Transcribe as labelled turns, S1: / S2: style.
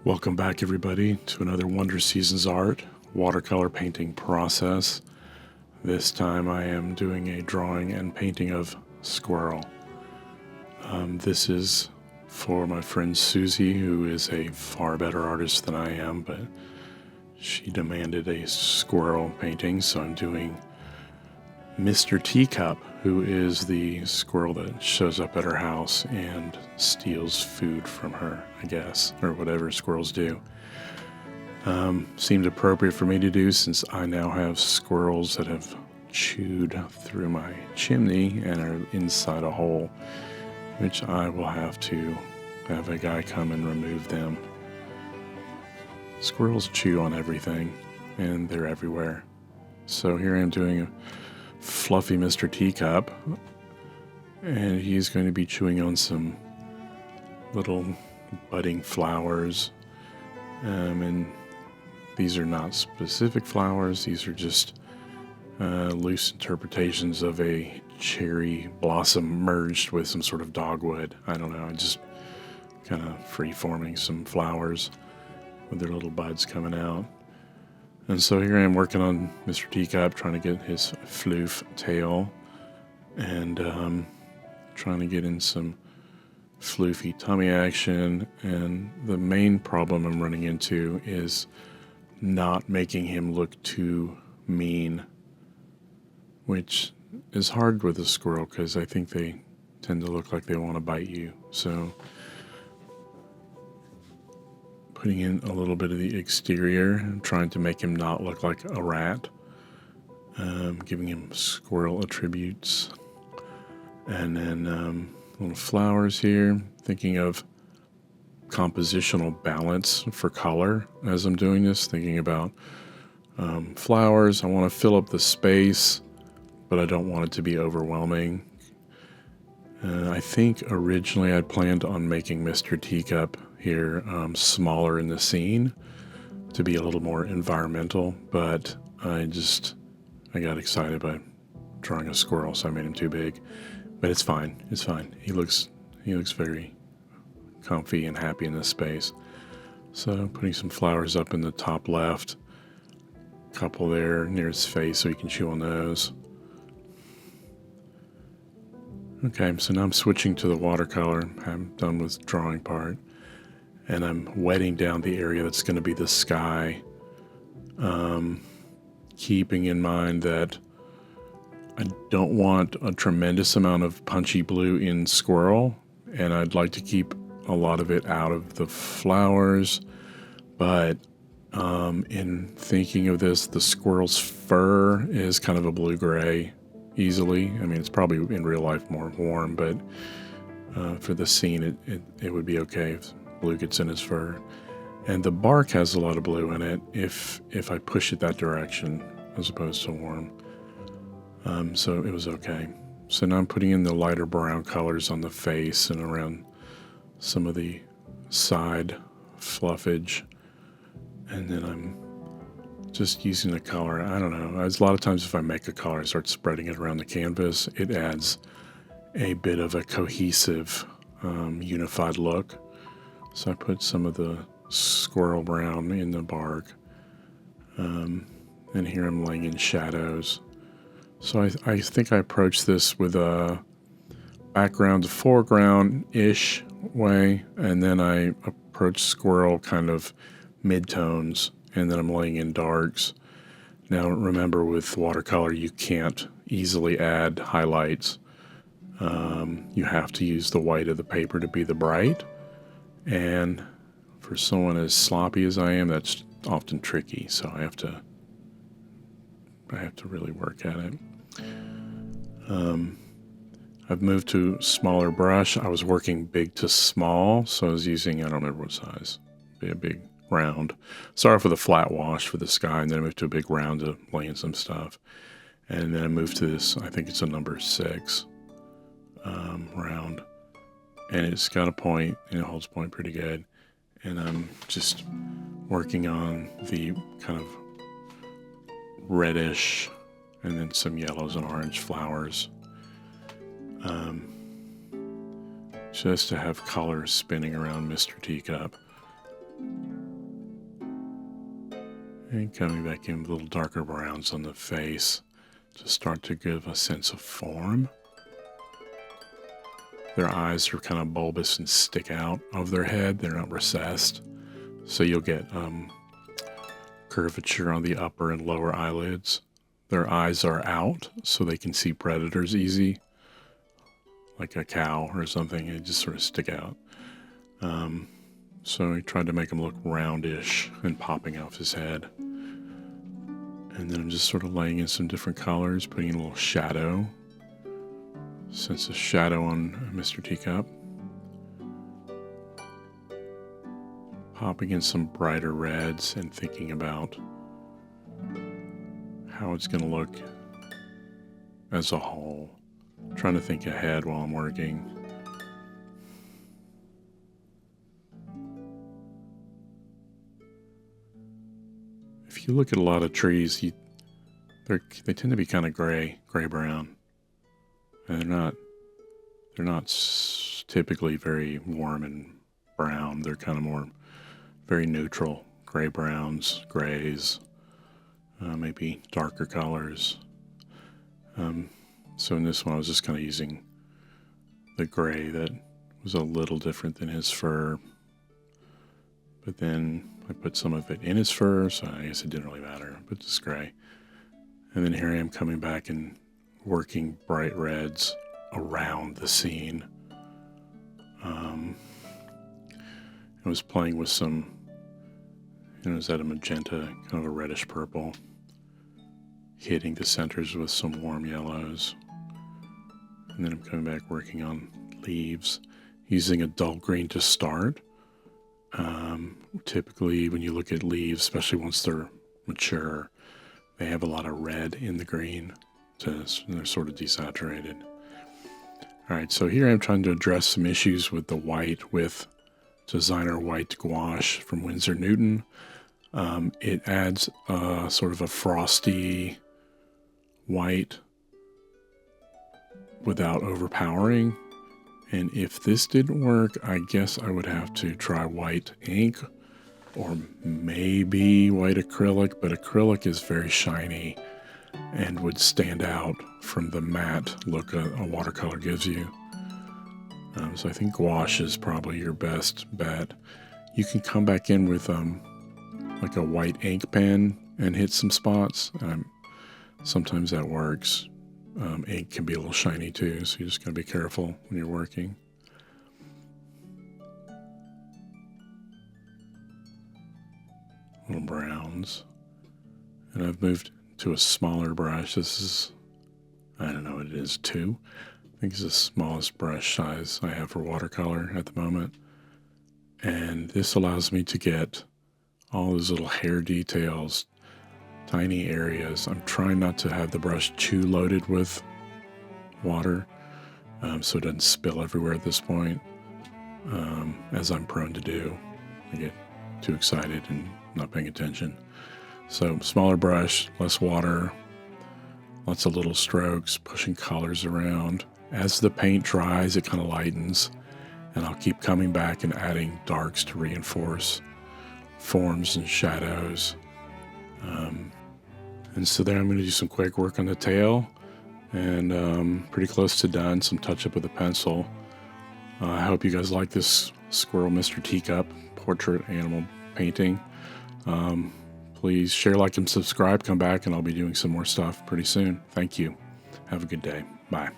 S1: Welcome back, everybody, to another Wonder Seasons Art watercolor painting process. This time I am doing a drawing and painting of Squirrel. This is for my friend Suzi, who is a far better artist than I am, but she demanded a squirrel painting, so I'm doing Mr. Teacup, who is the squirrel that shows up at her house and steals food from her, I guess, or whatever squirrels do. Seemed appropriate for me to do since I now have squirrels that have chewed through my chimney and are inside a hole, which I will have to have a guy come and remove them. Squirrels chew on everything, and they're everywhere. So here I am doing a fluffy Mr. Teacup, and he's going to be chewing on some little budding flowers, and these are not specific flowers. These are just loose interpretations of a cherry blossom merged with some sort of dogwood. I don't know, just kind of free-forming some flowers with their little buds coming out. And so here I am working on Mr. Teacup, trying to get his floof tail, and trying to get in some floofy tummy action. And the main problem I'm running into is not making him look too mean, which is hard with a squirrel because I think they tend to look like they want to bite you. So putting in a little bit of the exterior and trying to make him not look like a rat, giving him squirrel attributes, and then little flowers here, thinking of compositional balance for color as I'm doing this, thinking about flowers. I want to fill up the space, but I don't want it to be overwhelming. I think originally I'd planned on making Mr. Teacup here smaller in the scene to be a little more environmental, but I got excited by drawing a squirrel, so I made him too big. But it's fine. It's fine. He looks very comfy and happy in this space. So putting some flowers up in the top left, a couple there near his face so he can chew on those. Okay, so now I'm switching to the watercolor. I'm done with drawing part, and I'm wetting down the area that's going to be the sky, keeping in mind that I don't want a tremendous amount of punchy blue in Squirrel, and I'd like to keep a lot of it out of the flowers. But in thinking of this, the squirrel's fur is kind of a blue-gray easily. I mean, it's probably in real life more warm, but for the scene, it would be okay if blue gets in his fur. And the bark has a lot of blue in it if I push it that direction as opposed to warm. So it was okay. So now I'm putting in the lighter brown colors on the face and around some of the side fluffage. And then I'm just using the color. I don't know. A lot of times if I make a color, I start spreading it around the canvas. It adds a bit of a cohesive, unified look. So I put some of the squirrel brown in the bark. And here I'm laying in shadows. So I think I approached this with a background to foreground-ish way, and then I approached squirrel kind of mid-tones, and then I'm laying in darks. Now remember, with watercolor you can't easily add highlights. You have to use the white of the paper to be the bright, and for someone as sloppy as I am, that's often tricky, so I have to really work at it. I've moved to smaller brush. I was working big to small, so I was using, I don't remember what size, a big round. Started off with a flat wash for the sky, and then I moved to a big round to lay in some stuff. And then I moved to this, I think it's a number 6 round. And it's got a point, and it holds point pretty good. And I'm just working on the kind of reddish and then some yellows and orange flowers, just to have colors spinning around Mr. Teacup. And coming back in with little darker browns on the face to start to give a sense of form. Their eyes are kind of bulbous and stick out of their head. They're not recessed. So you'll get curvature on the upper and lower eyelids. Their eyes are out so they can see predators easy, like a cow or something. They just sort of stick out. So I tried to make him look roundish and popping off his head. And then I'm just sort of laying in some different colors, putting in a little shadow. Sense of shadow on Mr. Teacup. Popping in some brighter reds and thinking about how it's going to look as a whole. Trying to think ahead while I'm working. If you look at a lot of trees, they tend to be kind of gray-brown. And they're not typically very warm and brown. They're kind of more very neutral, gray browns, grays, maybe darker colors. So in this one, I was just kind of using the gray that was a little different than his fur. But then I put some of it in his fur, so I guess it didn't really matter, but just gray. And then here I am coming back and working bright reds around the scene. I was playing with some, is that a magenta, kind of a reddish purple, hitting the centers with some warm yellows. And then I'm coming back working on leaves, using a dull green to start. Typically when you look at leaves, especially once they're mature, they have a lot of red in the green. They're sort of desaturated. All right, so here I'm trying to address some issues with the white with designer white gouache from Winsor Newton. It adds sort of a frosty white without overpowering. And if this didn't work, I guess I would have to try white ink or maybe white acrylic, but acrylic is very shiny and would stand out from the matte look a watercolor gives you. So I think gouache is probably your best bet. You can come back in with like a white ink pen and hit some spots. Sometimes that works. Ink can be a little shiny too, so you just gotta be careful when you're working. Little browns. And I've moved to a smaller brush. This is, I don't know what it is, 2. I think it's the smallest brush size I have for watercolor at the moment. And this allows me to get all those little hair details, tiny areas. I'm trying not to have the brush too loaded with water, so it doesn't spill everywhere at this point, as I'm prone to do. I get too excited and not paying attention. So smaller brush, less water, lots of little strokes, pushing colors around. As the paint dries, it kind of lightens, and I'll keep coming back and adding darks to reinforce forms and shadows. And so there I'm going to do some quick work on the tail, and pretty close to done, some touch up with a pencil. I hope you guys like this Squirrel Mr. Teacup portrait animal painting. Please share, like, and subscribe. Come back and I'll be doing some more stuff pretty soon. Thank you. Have a good day. Bye.